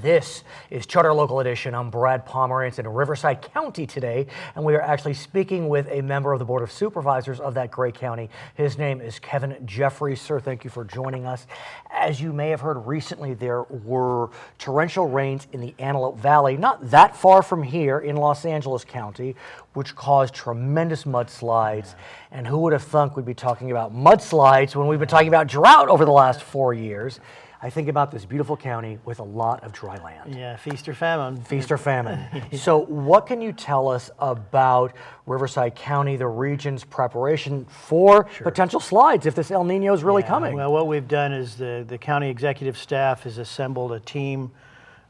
This is Charter Local Edition. I'm Brad Pomerance in Riverside County today, and we are actually speaking with a member of the Board of Supervisors of that great county. His name is Kevin Jeffries. Sir, thank you for joining us. As you may have heard recently, there were torrential rains in the Antelope Valley, not that far from here in Los Angeles County, which caused tremendous mudslides. And who would have thunk we'd be talking about mudslides when we've been talking about drought over the last 4 years? I think about this beautiful county with a lot of dry land. Yeah, feast or famine. Feast or famine. So what can you tell us about Riverside County, the region's preparation for potential slides if this El Nino is really coming? Well, what we've done is the county executive staff has assembled a team,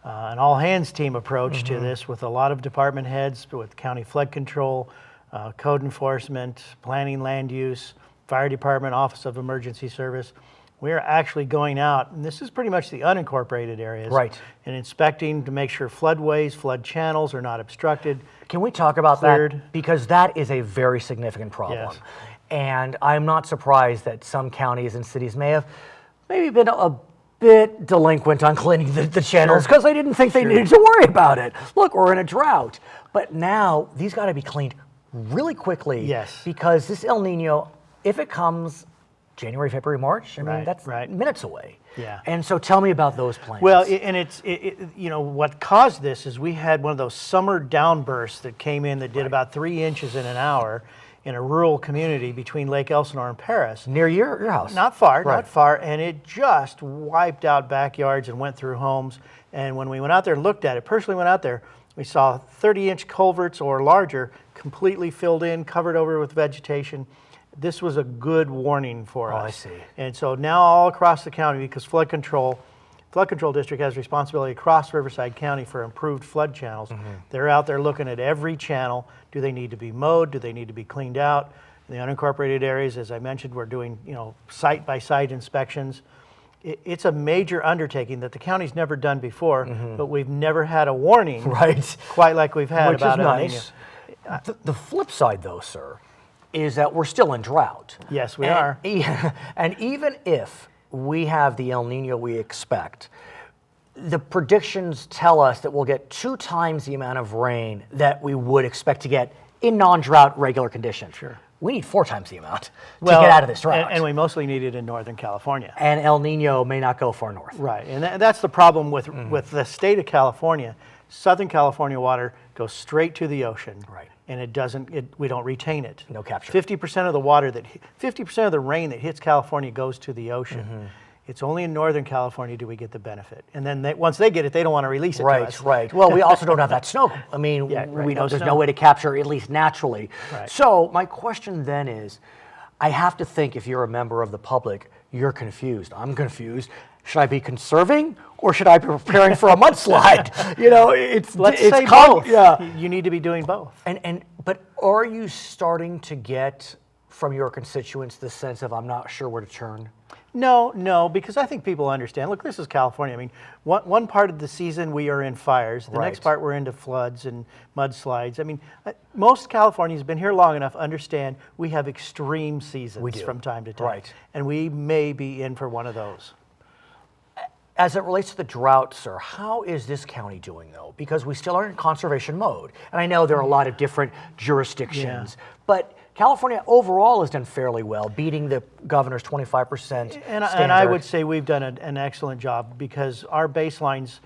an all-hands team approach to this with a lot of department heads, with county flood control, code enforcement, planning, land use, fire department, Office of Emergency Service. We're actually going out, and this is pretty much the unincorporated areas, and inspecting to make sure floodways, flood channels are not obstructed. Can we talk about that? Because that is a very significant problem. Yes. And I'm not surprised that some counties and cities may have maybe been a bit delinquent on cleaning the channels because they didn't think they needed to worry about it. Look, we're in a drought. But now these got to be cleaned really quickly. Yes. Because this El Nino, if it comes January, February, March, I mean, that's minutes away. Yeah. And so tell me about those plans. Well, you know, what caused this is we had one of those summer downbursts that came in that did about 3 inches in an hour in a rural community between Lake Elsinore and Paris. Near your house. Not far, not far. And it just wiped out backyards and went through homes. And when we went out there and looked at it, personally went out there, we saw 30-inch culverts or larger completely filled in, covered over with vegetation. This was a good warning for us. I see. And so now all across the county, because Flood Control District has responsibility across Riverside County for improved flood channels. They're out there looking at every channel. Do they need to be mowed? Do they need to be cleaned out? In the unincorporated areas, as I mentioned, we're doing site-by-site inspections. It's a major undertaking that the county's never done before, but we've never had a warning quite like we've had about El Nino. The flip side, though, sir, is that we're still in drought. Yes, we are. And even if we have the El Nino we expect, the predictions tell us that we'll get 2 times the amount of rain that we would expect to get in non-drought regular conditions. We need 4 times the amount to get out of this drought. And we mostly need it in Northern California. And El Nino may not go far north. Right, and that's the problem with the state of California. Southern California water goes straight to the ocean. And it doesn't. We don't retain it. No capture. 50% of the water 50% of the rain that hits California goes to the ocean. It's only in Northern California do we get the benefit. And then once they get it, they don't want to release it to us. Well, we also don't have that snow. I mean, we know there's no way to capture, at least naturally. So my question then is, I have to think if you're a member of the public, you're confused. I'm confused. Should I be conserving or should I be preparing for a mudslide? Let's say both. You need to be doing both. But are you starting to get from your constituents the sense of I'm not sure where to turn? No, because I think people understand. Look, this is California. I mean, one part of the season we are in fires. The next part we're into floods and mudslides. I mean, most Californians have been here long enough to understand we have extreme seasons from time to time. And we may be in for one of those. As it relates to the drought, sir, how is this county doing, though? Because we still are in conservation mode. And I know there are a lot of different jurisdictions, but California overall has done fairly well, beating the governor's 25% standard. And I would say we've done an excellent job because our baselines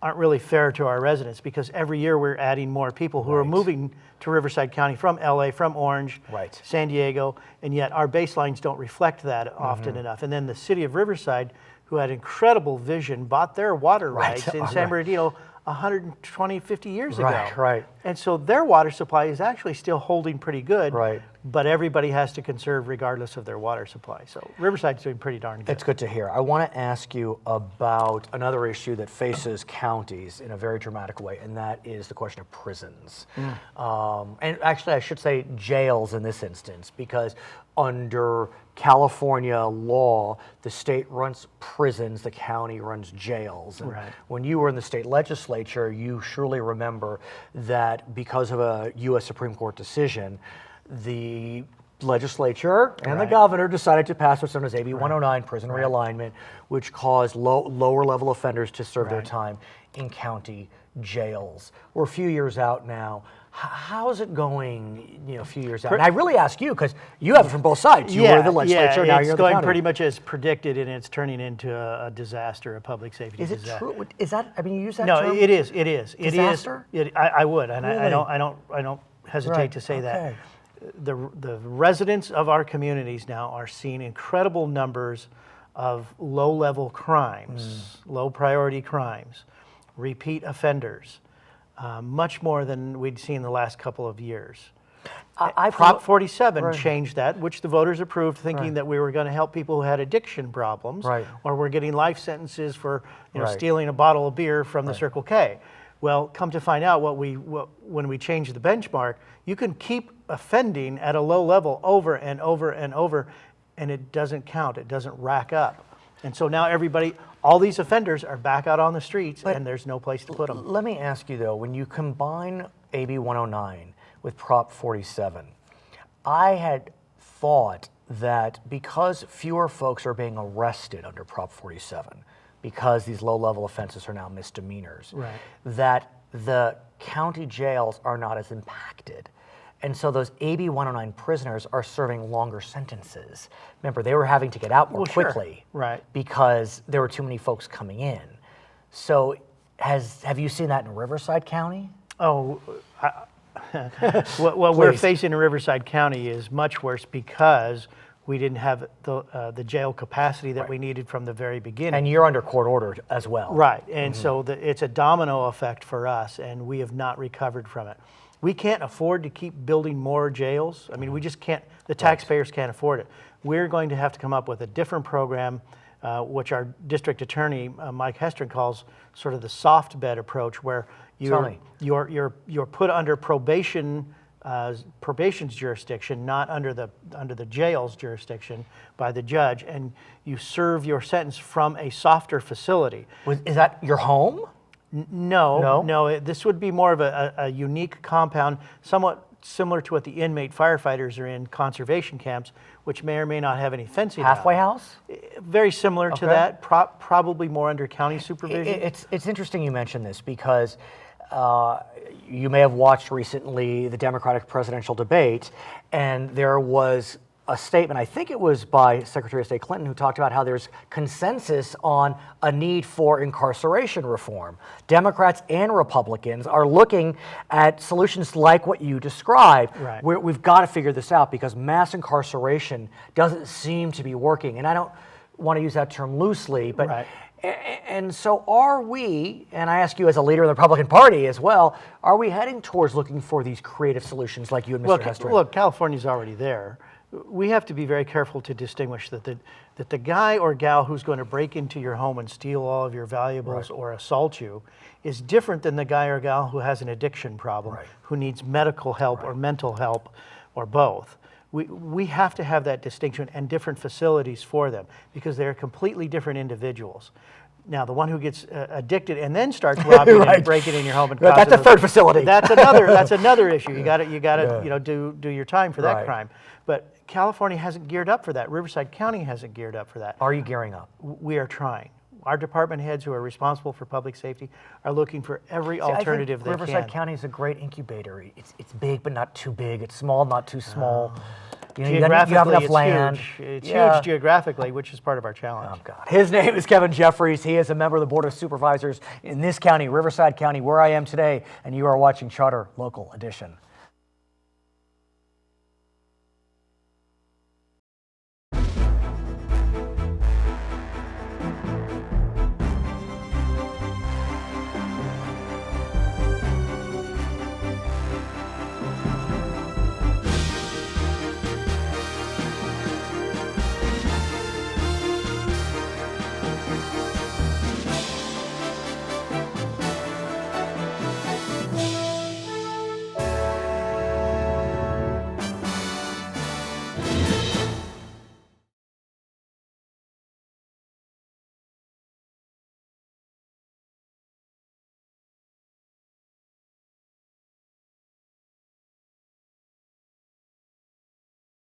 aren't really fair to our residents because every year we're adding more people who are moving to Riverside County from LA, from Orange, San Diego, and yet our baselines don't reflect that often enough. And then the city of Riverside, who had incredible vision, bought their water rights in San Bernardino 120, 50 years ago. And so their water supply is actually still holding pretty good, but everybody has to conserve regardless of their water supply. So Riverside's doing pretty darn good. It's good to hear. I want to ask you about another issue that faces counties in a very dramatic way, and that is the question of prisons. And actually, I should say jails in this instance, because under California law, the state runs prisons, the county runs jails. And when you were in the state legislature, you surely remember that because of a U.S. Supreme Court decision, the legislature and the governor decided to pass what's known as AB 109, prison realignment, which caused lower level offenders to serve their time in county jails. We're a few years out now. How's it going, a few years out? And I really ask you because you have it from both sides. You were the legislature, now you're the county. It's going pretty much as predicted, and it's turning into a disaster, a public safety disaster. Is it true? Is that, you use that term? No, it is. Disaster? I would, and really? I don't hesitate to say that. The residents of our communities now are seeing incredible numbers of low-level crimes, low-priority crimes, repeat offenders, much more than we'd seen the last couple of years. Prop 47 changed that, which the voters approved, thinking that we were going to help people who had addiction problems, or were getting life sentences for stealing a bottle of beer from the Circle K. Well, come to find out, when we changed the benchmark, you can keep offending at a low level over and over and over, and it doesn't count. It doesn't rack up. And so now all these offenders are back out on the streets, and there's no place to put them. Let me ask you, though, when you combine AB 109 with Prop 47, I had thought that because fewer folks are being arrested under Prop 47, because these low-level offenses are now misdemeanors, that the county jails are not as impacted. And so those AB 109 prisoners are serving longer sentences. Remember, they were having to get out more quickly because there were too many folks coming in. So have you seen that in Riverside County? Oh, what we're facing in Riverside County is much worse because we didn't have the jail capacity that we needed from the very beginning. And you're under court order as well. Right, and so it's a domino effect for us, and we have not recovered from it. We can't afford to keep building more jails. I mean, we just can't, the taxpayers can't afford it. We're going to have to come up with a different program, which our district attorney, Mike Hestron, calls sort of the soft bed approach, where you're put under probation's jurisdiction, not under the jail's jurisdiction by the judge, and you serve your sentence from a softer facility. Is that your home? No. This would be more of a unique compound, somewhat similar to what the inmate firefighters are in conservation camps, which may or may not have any fencing. Halfway house? Very similar to that, probably more under county supervision. It's interesting you mentioned this because you may have watched recently the Democratic presidential debate, and there was a statement, I think it was by Secretary of State Clinton, who talked about how there's consensus on a need for incarceration reform. Democrats and Republicans are looking at solutions like what you described. We've got to figure this out because mass incarceration doesn't seem to be working. And I don't want to use that term loosely, but and so are we, and I ask you as a leader of the Republican Party as well, are we heading towards looking for these creative solutions like you and Mr. Hestron? Look, California's already there. We have to be very careful to distinguish that the guy or gal who's going to break into your home and steal all of your valuables or assault you is different than the guy or gal who has an addiction problem, who needs medical help or mental help or both. We have to have that distinction and different facilities for them because they're completely different individuals. Now, the one who gets addicted and then starts robbing and breaking in your home and that's a third facility. That's another issue. You got to do your time for that crime. But California hasn't geared up for that. Riverside County hasn't geared up for that. Are you gearing up? We are trying. Our department heads who are responsible for public safety are looking for every alternative they can. Riverside County is a great incubator. It's big, but not too big. It's small, not too small. You have enough land. It's huge geographically, which is part of our challenge. Oh, God. His name is Kevin Jeffries. He is a member of the Board of Supervisors in this county, Riverside County, where I am today, and you are watching Charter Local Edition.